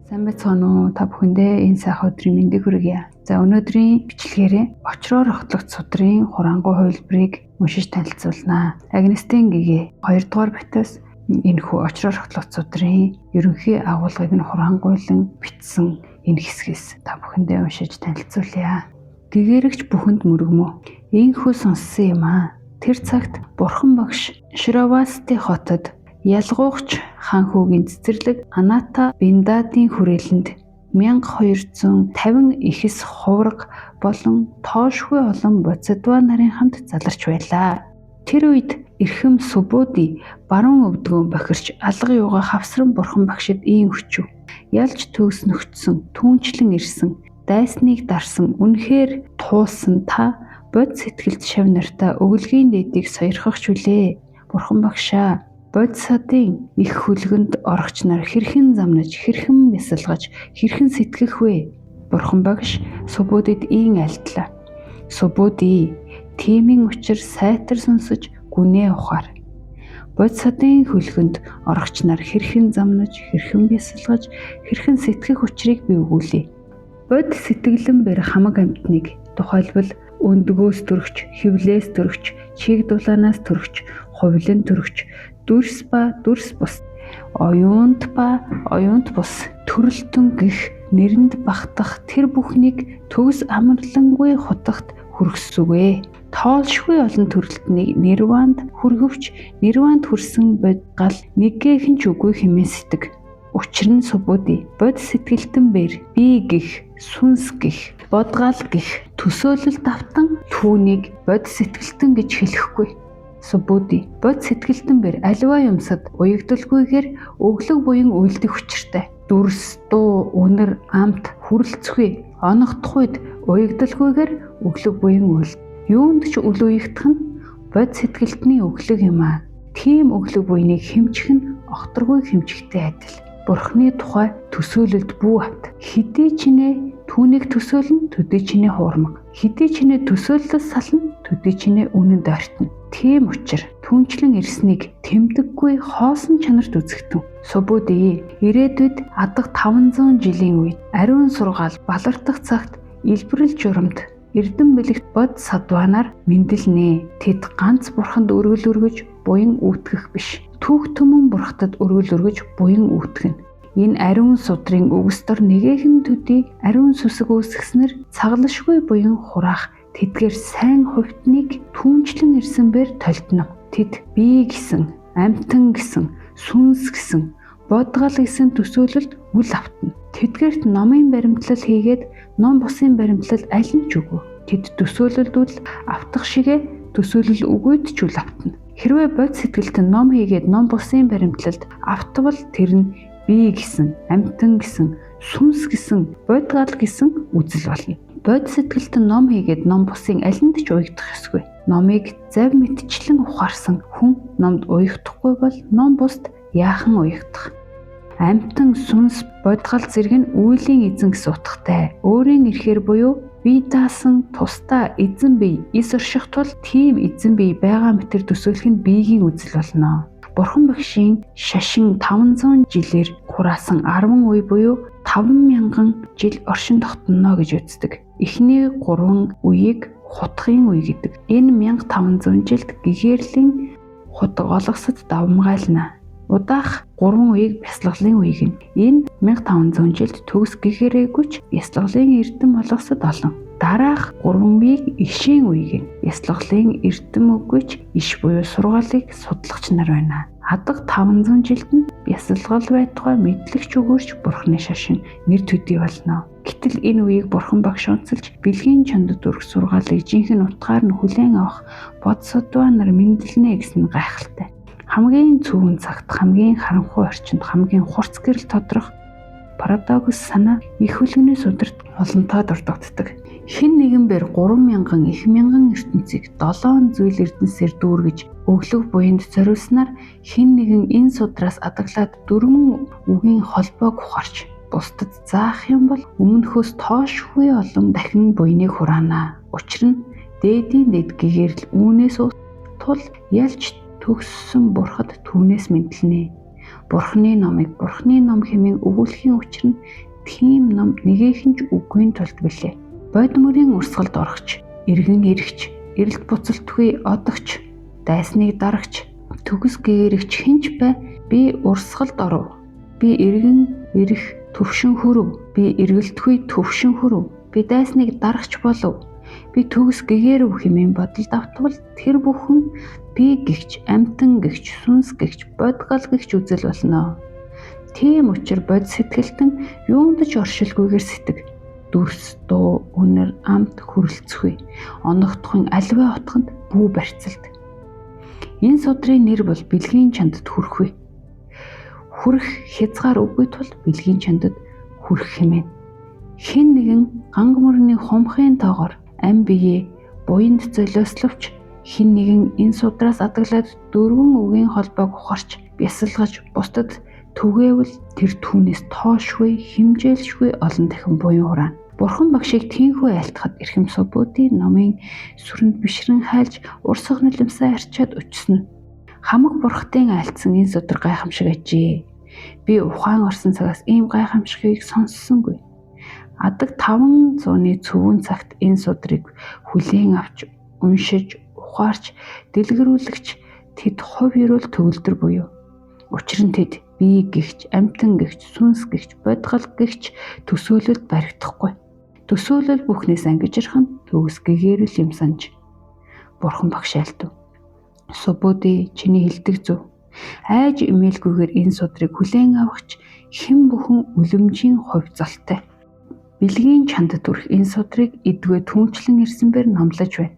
Сайн байцгаана уу? Та бүхэндээ энэ сайхан өдрийн мэндийг хүргье. За өнөөдрийн бичлэгээрээ очроор огтлогч судрын хурангуй хувилбарыг уншиж танилцуулнаа. Агнестийн гэгээ 2 дугаар байтаас энэхүү очроор огтлогч судрын ерөнхий агуулгыг нь хурангуйлан бичсэн энэ хэсгээс та бүхэндээ уншиж танилцуулъя. Гэгэрэгч бүхэнд мөргмөө. Ийхүү сонссон юм аа. Тэр цагт Бурхан багш Шравасти хотод ялгуугч хаан хүүгийн цэцэрлэг Аната Биндадын хүрээлэнд 1250 ихэс хувраг болон тоошгүй олон бодсодва нарын хамт заларч байлаа. Тэр үед эрхэм Субуди баруун өвдгөн бохирч алга юугаа хавсран Бурхан багшид ийм өчөв. Ялж төгс нөхцсөн, түүнчлэн ирсэн, дайсныг дарсан, үнэхээр туулсан та бод сэтгэлд шав нартаа өглөгийн дээдийг сойрхогч үлээ. Бурхан багшаа бодисадын их хүлгэнд орогч нар хэрхэн замнаж, хэрхэн бясалгаж, хэрхэн сэтгэх вэ? Бурхан багш Субудид ийн айлтлаа. Субуди, тиймийн учир сайтар сонсож гүнээ ухаар. Бодисадын хүлгэнд орогч нар хэрхэн замнаж, хэрхэн бясалгаж, хэрхэн сэтгэх учрыг би өгүүлье. Бод сэтгэлэн бэр хамаг амьтныг, тухайлбал өндгөөс төрөгч, хевлээс төрөгч, чиг дулаанаас төрөгч, хувилан төрөгч, дүрс ба дүрс бус, оюунт ба оюунт бус, төрөлтөн гих нэрэнд багтах тэр бүхнийг төгс амарлангүй хутагт хүргэсүгэ. Тоолшгүй олон төрөлтнийг нирванд хүргэвч нирванд хүрсэн бод гал нэггэхэн ч үгүй хэмээн сэтг. Учир нь Субуди бод сэтгэлтэн бэр би гих, сүнс гих, бодгал гих төсөөлөл давтан түүнийг бод сэтгэлтэн гэж хэлэхгүй. Субуди бод сэтгэлтэн бэр аливаа юмсад уягдалгүйгээр өглөг буян үйлдэх учиртай. Дүрс, дуу, үнэр, амт хүрэлцэхгүй, оногдох үед уягдалгүйгээр өглөг буян үйл. Юунд ч үл уягдах нь бод сэтгэлтний өглөг юм аа. Тийм өглөг буйныг хэмжих нь огторгүй хэмжихтэй адил. Бурхны тухай төсөөлөлд бүү хат. Хэдий чинээ түүнийг төсөөлнө, төдий чинээ хуурмаг. Хэдий чинээ төсөөллөс сална, төдий чинээ үнэнд ойртно. Тийм учир түнчлэн ирснийг тэмдэггүй хоосон чанарт үзэгтэн. Субуди ирээдүйд адга 500 жилийн үед ариун сургаал балартах цагт илбэрэл журамд эрдэм бэлэгт бод садванаар мэндэлнэ. Тэд ганц Бурханд өргөл өргөж буян үүтгэх биш. Түүх төмөн Бурхтад өргөл өргөж буян үүтгэнэ. Энэ ариун судрын өгс дор нэгэхэн төдий ариун сүсэг үүсгэснээр цаглашгүй буян хураах тэдгээр сайн хувьтныг түүнчлэн ирсэн бэр толтно. Тэд би гэсэн, амьтан гэсэн, сүнс гэсэн, бодгал гэсэн төсөөлөлд үл автна. Тэдгээрт номын баримтлал хийгээд ном бусын баримтлал аль нь ч үгүй. Тэд төсөөлөлд үл автах шигэ төсөөлөл үгүйд ч үл автна. Хэрвээ бод сэтгэлтэн ном хийгээд ном бусын баримтлалд автвал тэр нь би гэсэн, амьтан гэсэн, сүнс гэсэн, бодгал гэсэн үзэл болно. Бод сэтгэлтэн ном хийгээд ном бусын аль нь ч уягдах ёсгүй. Номыг зав мэдчлэн ухаарсан хүн номд уягдахгүй бол ном бусд яахан уягдах. Амьтан, сүнс, бодгал зэрэг нь үеийн эзэн гэсэн утгатай. Өөрийн эрхээр буюу бие даасан тусдаа эзэн бие эс орших тул тийм эзэн бие байгаа мэтэр төсөөлөх нь биеийн үзэл болно. Бурхан багшийн шашин 500 жилээр хураасан 10 үе буюу 5000 жил оршин тогтноно гэж үздэг. Эхний 3 үеийг хутгын үе гэдэг. Энэ 1500 жилд гэгэрлийн хутга олгосод давмгайлна. Удаах 3 үеийг бясалгалын үе гэнэ. Энэ 1500 жилд төгс гэгэрээгүй бясалгалын эрдэм олгосод олон. Дараах 3 үеийг ишийн үе гэнэ. Бясалгалын эрдэм үгүйч иш буюу сургаалыг судалгач нар байна. Адга 500 жилд нь бясалгал байтугай мэдлэгч өгөөч Бурхны шашин нэр төдий болно. Гэтэл энэ үеийг Бурхан багш онцолж бэлгийн чондод өрх сургаалыг жинхэнэ утгаар нь хүлээн авах бодсодва нар мэндэлнэ гэсэн гайхалтай. Хамгийн цөөн цагт, хамгийн харанхуй орчинд, хамгийн хурц гэрэл тодрох парадокс санаа их хүлгнээс өдөрт олонтоо дурддагддаг. Хэн нэгэн бэр 3000 их мянган ертөнцийг 7 зүйл эрдэнсээр дүүргэж өглөг буянд зориулснаар хэн нэгэн энэ судраас адаглаад 4 үгийн холбоог ухаарч бусдад заах юм бол өмнөхөөс тоошгүй олон дахин буйныг хураана. Учир нь дээдийн дэд гэгэрэл үүнээс тул ялж төгссөн Бурхад түүнээс мэдлэнэ. Бурхны номыг Бурхны ном хэмээн өгүүлэхийн учир нь тийм ном нэгээх нь ч үгүй тулд билээ. Бод мөрийн урсгалд орохч, эргэн ирэгч, эрэлт буцалтгүй одогч, дайсныг дарагч, төгс гээрэгч хинч бай би урсгалд оров. Би эргэн ирэх төвшин хүрв. Би эргэлтгүй төвшин хүрв. Би дайсныг дарагч болов. Би төгс гэгэрв хэмээн бодолд автвал тэр бүхэн би гэгч, амтан гэгч, сүнс гэгч, бодгал гэгч үзэл болно. Тийм учраас бод сэтгэлтэн юунд ч оршилгүйгээр сэтг. Дүрс, дуу, үнэр, амт хүрэлцэхгүй. Оногдохын аливаа утганд бүү барьцалд. Энэ судрын нэр бол бэлгийн чандад хүрэхгүй. Хүрэх хязгаар үгүй тул бэлгийн чандад хүрэх хэмээн. Хэн нэгэн ганг мөрний хумхын тоогоор ам биеэ буянд золиословч хэн нэгэн энэ судраас адаглаад дөрвөн үгийн холбоог ухарч бясалгаж бусдад түгээвэл тэр түүнээс тоошгүй хэмжээлшгүй олон дахин буян хураана. Бурхан багшийг тийхүү айлтахад эрхэм Субботын номын сүрэнд бишрэн хайлж урсах нулимсаа арчаад өчсөн. Хамаг бурхтын айлтсан энэ судар гайхамшиг ажээ. Би ухаан орсон цагаас ийм гайхамшигыг сонссонгүй. Адаг 500-ны цөвөн цагт энэ судрыг хүлээн авч уншиж ухаарч дэлгэрүүлэгч тэд хувь ерөөл төгөлдөр буюу. Учир нь тэд би гэгч, амтан гэгч, сүнс гэгч, бодгал гэгч төсөөлөлд баригдахгүй. Төсөөлөл бүхнээс ангижрах нь төгс гэгэрэл юм санж. Бурхан багш айлтав. Субботи чиний хэлдэг зөв. Айж эмээлгүйгээр энэ судрыг хүлээн авахч хэн бүхэн үлэмжийн хувь золтой. Бэлгийн чандад хүрэх энэ судрыг эдгээ түнчлэн ирсэнээр номлож байна.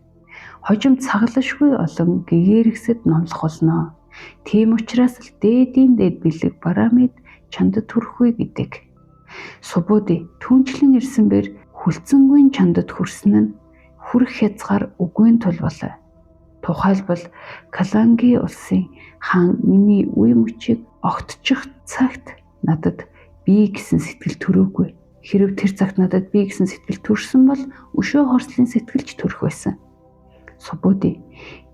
Хожим цаглашгүй олон гэгэрэгсэд номлох болно. Тийм учраас л дээдийн дээд бэлэг барамид чандад хүрэхгүй гэдэг. Субботи түнчлэн ирсэнээр хүлцэнгүй чандад хүрсэн нь хүрэх хязгаар үгүй тул болоо. Тухайлбал Каланги улсын хаан миний үе мөчийг огтчих цагт надад би гэсэн сэтгэл төрөөгүй. Хэрв тэр цагт надад би гэсэн сэтгэл төрсөн бол өшөө хорслын сэтгэлж төрөх байсан. Субботи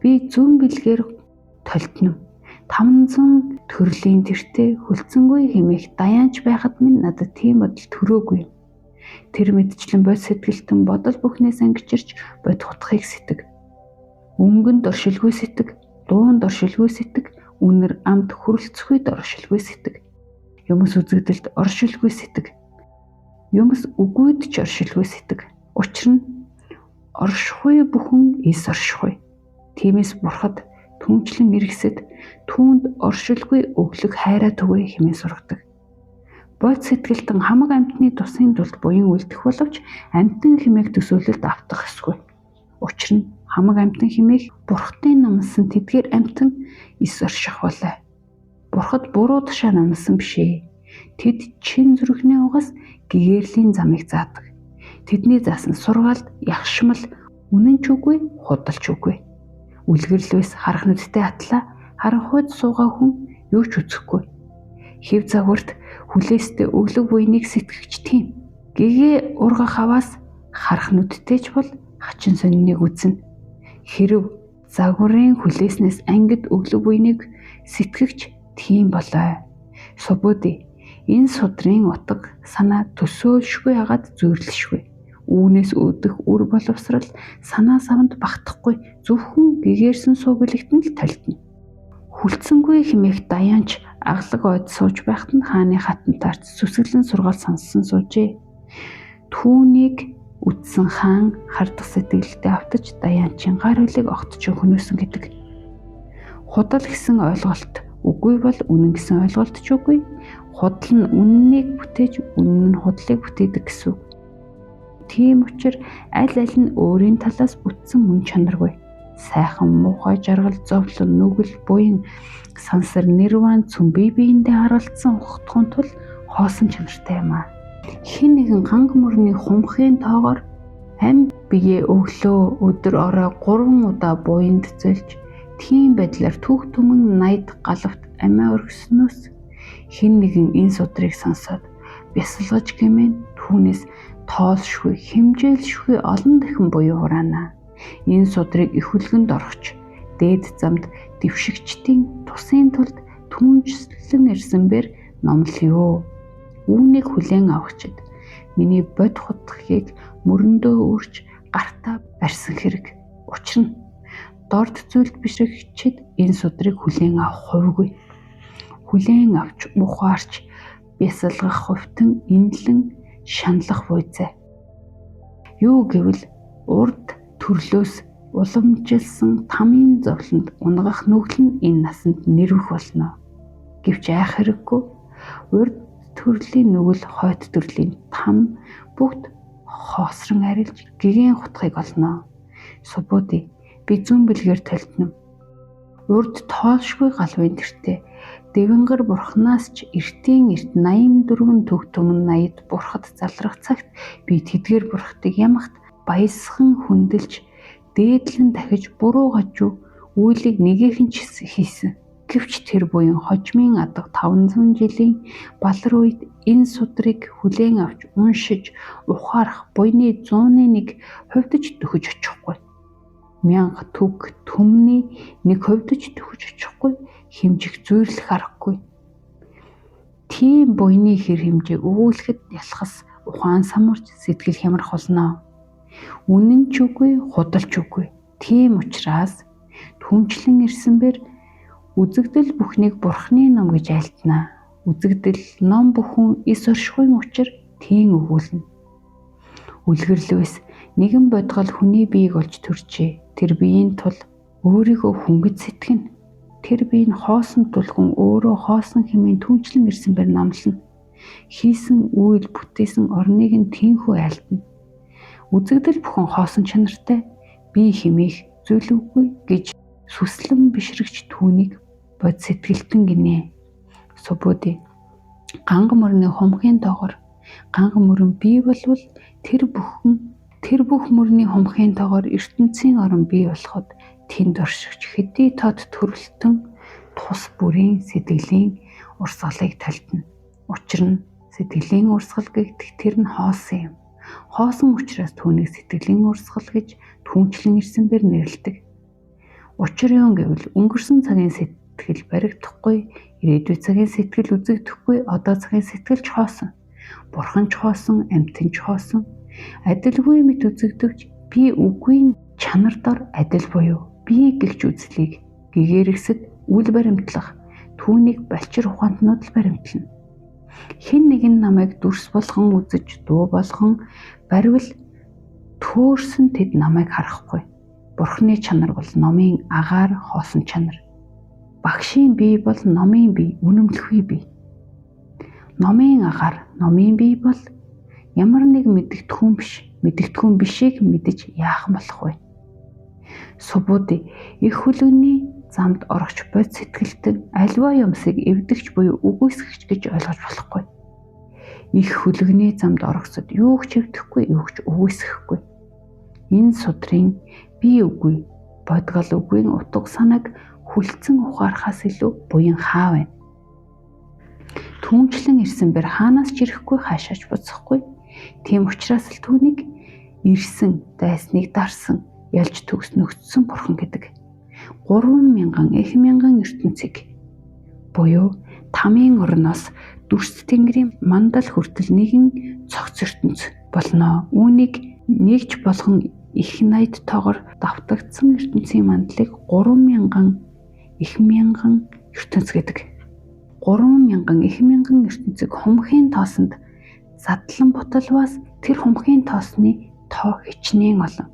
би зүүн бэлгээр толтно. 500 төрлийн тэртээ хүлцэнгүй хэмээх даяанч байхад минь надад тийм бодол төрөөгүй. Тэр мэдчлэн бод сэтгэлтэн бодол бүхнээс ангичирч бод хутхыг сэтг. Өнгөнд оршилгүй сэтг, дуунд оршилгүй сэтг, үнэр амт хүрэлцэхүйд оршилгүй сэтг. Юмс үзэгдэлд оршилгүй сэтг. Юмс үгүйд ч оршилгүй сэтг. Учир нь оршихгүй бүхэн эс оршихгүй. Тиймээс бурхад түнчлэн иргэсэд түүнд оршилгүй өглөг хайраа түгэй хэмээн сургадаг. Бод сэтгэлтэн хамаг амьтны тусын тулд буян үлдэх боловч амьтан хэмээх төсөөлөлд автах ёсгүй. Учир нь хамаг амьтан хэмээх бурхтын номлосон тэдгээр амьтан эс орших болоо. Бурхад буруу тушаа номлосон бишээ. Тэд чин зүрхний угаас гэгэрлийн замыг заадаг. Тэдний заасан сургаалд ягшмал үнэн ч үгүй, худалч үгүй. Үлгэрлвэс харах нүдтэй атлаа, харанхуйд суугаа хүн юу ч үзэхгүй. Хэв загварт хүлээстэй өглөг буйныг сэтгэгч тийм. Гэгээ ургах аваас харах нүдтэй ч бол хачин сониныг үзнэ. Хэрв загварын хүлээснээс ангид өглөг буйныг сэтгэгч тийм болоо. Субботи энэ судрын утга санаа төсөөлшгүй хагаад зүйрлэшгүй. Үүнээс үүдэх үр боловсрал санаа савнд багтахгүй зөвхөн гэгэрсэн суу бэлэгтэн л толтно. Хүлцэнгүй хэмээх даяанч аглаг ойд сууж байхад нь хааны хатан таарч сүсгэлэн сургаал сонссон суужээ. Түүнийг үтсэн хаан хардах сэтгэлдээ автаж даяанчийн гар хөлийг огтч хөнөөсөн гэдэг. Худал гэсэн ойлголт үгүй бол үнэн гэсэн ойлголт ч үгүй. Худал нь үннийг бүтээж, үнэн нь худлыг бүтээдэг гэсэн үг. Тийм учраас аль нь өөрийн талаас бүтсэн мөн чанаргүй. Сайхан муухай жаргал зовлон нүгэл буян сансар нэрван цүм бие биендээ харуулсан ухтхуун тул хоосон чанартай юм аа. Хэн нэгэн ганг мөрний хумхын тоогоор ам биеэ өглөө өдөр орой 3 удаа буянд зөлж тийм байдлаар түүх түмэн найд галавт амиа өргөснөөс хэн нэгэн энэ судрыг сонсоод бясалгаж гэмээн түүнээс тоолшгүй хэмжээлшгүй олон дахин буюу хураана. Энэ судрыг их хүлгэнд орохч дээд замд дэвшигчдийн тусын тулд түүнчлэн ирсэнээр номлоё. Үүнийг хүлээн авахчид миний бод хутгийг мөрөндөө үрж гартаа барьсан хэрэг. Учир нь дорд зүйлд бишрэгчид энэ судрыг хүлээн авах хувьгүй. Хүлээн авч ухаарч бясалгах хувьтан инлэн шаналх буйцаа. Юу гэвэл урд төрлөөс уламжилсан тамийн зовлонд унгах нүгэл нь энэ насанд нэрвэх болно. Гэвч айх хэрэггүй. Урд төрлийн нүгэл хойд төрлийн там бүгд хоосрон арилж гэгээн хутгыг олно. Субуди би зүүн бэлгээр толтно. Урд тоолшгүй галвын тэртээ дэвэнгэр бурхнаас ч эртийн эрт 84 төг түмэн 80-д бурхад залрах цагт би тэдгээр бурхтыг ямагт баясхан хүндэлж дээдлэн дахиж буруу гажуу үйлийг нэгэхэн ч хийсэн. Гэвч тэр буян хожмын адаг 500 жилийн балар үед энэ судрыг хүлээн авч уншиж ухаарах буйны 101 хувьдж төхөж очихгүй. 1000 төг түмний нэг хувьдж төхөж очихгүй. Хэмжих зүйрлэх аргагүй. Тийм буйны хэр хэмжээг өгүүлэхэд ялхас ухаан самарч сэтгэл хямрах болно. Үнэн ч үгүй, худалч үгүй. Тийм учраас түнчлэн ирсэнээр үзэгдэл бүхнийг бурхны ном гэж айлтнаа. Үзэгдэл ном бүхэн эс оршихуйн учир тийм өгүүлнэ. Үлгэрлвэс нэгэн бодгол хүний биеийг олж төрчээ. Тэр биеийн тул өөрийгөө хүнгэж сэтгэнэ. Тэр биеийн хоосон тулгун өөрөө хоосон хэмээн түнчлэн ирсэнээр номлоно. Хийсэн үйл бүтээсэн орныг нь тийхүү айлтна. Үзэгдэл бүхэн хоосон чанартай бие хэмээх зүйл үгүй гэж сүслэн бишрэгч түүнийг бод сэтгэлтэн гинэ. Субуди ганга мөрний хумхын тоогоор ганга мөрөн бий болвол тэр бүх мөрний хумхын тоогоор ертөнцийн орон бий болоход тэнд оршигч хэдий тод төрөлтөн тус бүрийн сэтгэлийн урсгалыг талтна. Учир нь сэтгэлийн урсгал гэгдэх тэр нь хоосон юм. Хоосон учраас түүнийг сэтгэлийн урсгал гэж түнчлэн ирсэнээр нэрлэдэг. Учир юу гэвэл өнгөрсөн цагийн сэтгэл баригдахгүй, ирээдүйн цагийн сэтгэл үзэгдэхгүй, одоо цагийн сэтгэлч хоосон. Бурхан ч хоосон, амьтан ч хоосон. Адилгүй мэт үзэгдвч би үгүй чанар дор адил буюу би гэлж үзлийг гэгэрэгсэд үл баримтлах түүнийг балчир ухаантнууд л баримтлана. Хэн нэгэн намайг дүрс болгон үзэж дуу болгон баривал төөрсөн тэд намайг харахгүй. Бурхны чанар бол номын агаар хоосон чанар. Багшийн бие бол номын бие, үнэмлэхүй бие. Номын агаар, номын бие бол ямар нэг мэдэгдэхүүн биш. Мэдэгдэхүүн бишийг мэдэж яах болох вэ? Субуди их хүлэгний замд орохч бод сэтгэлтэн альва юмсыг эвдэгч буюу үгүйсгэгч гэж ойлгож болохгүй. Их хүлэгний замд орохсод юу ч эвдэхгүй, юу ч үгүйсгэхгүй. Энэ судрын би үгүй, бодгол үгүйн утга санааг хүлцэн ухаарахаас илүү буян хаа байна. Түнчлэн ирсэнээр хаанаас ч ирэхгүй, хаашаач буцахгүй. Тийм учраас л түүнийг ирсэн, дайсныг дарсан, ялж төгс нөхцсөн бурхан гэдэг. 3000 их мянган ертөнцийг буюу тамийн орноос дүрс тэнгэрийн мандал хүртэл нэгэн цогц ертөнц болно. Үүнийг нэгж болгон их найд тоогоор давтагдсан ертөнцийн мандлыг 3000 их мянган ертөнц гэдэг. 3000 их мянган ертөнцийг хумхийн тоосонд задлан буталваас тэр хумхийн тоосны тоо хичнээн олон.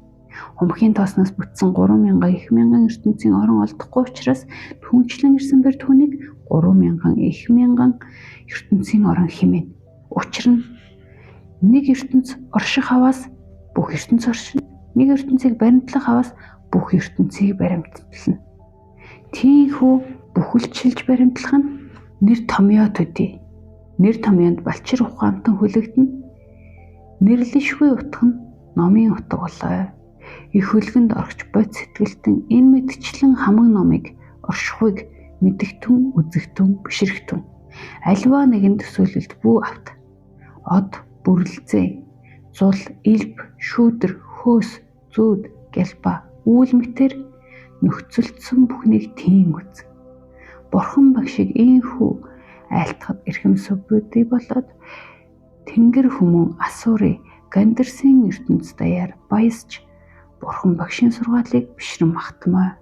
Хумхийн тоосноос бүтсэн 3000 их мянган ертөнцийн орон олдохгүй учраас түнчлэн ирсэнээр түүнийг 3000 их мянган ертөнцийн орон хэмээн. Учир нь нэг ертөнц орших хаваас бүх ертөнц оршино. Нэг ертөнцийг баримтлах хаваас бүх ертөнцийг баримтлана. Тийхүү бүхэлдшилж баримтлах нь нэр томьёо төдий. Нэр томьёонд балчир ухаантан хүлэгдэнэ. Нэрлэшгүй утга нь номын утга болоо. Их хөлгөнд орохч бод сэтгэлтэн энэ мэдчлэн хамаг номыг оршихуйг мэдэгтэн, үзэгтэн, бишрэгтэн. Аливаа нэгэн төсөөлөлд бүү авт. Од, бүрлзээ, зул, илб, шүүдэр, хөөс, зүүд, гэлба, үүл мэтэр нөхцөлдсөн бүхнийг тийм үз. Бурхан багшиг ийхүү айлтгад эрхэм сүбүүдий болоод тэнгэр хүмүүн асуурыг гандирсын ертөнц даяар баясч Бурхан багшийн сургаалыг бишрэн магтмаа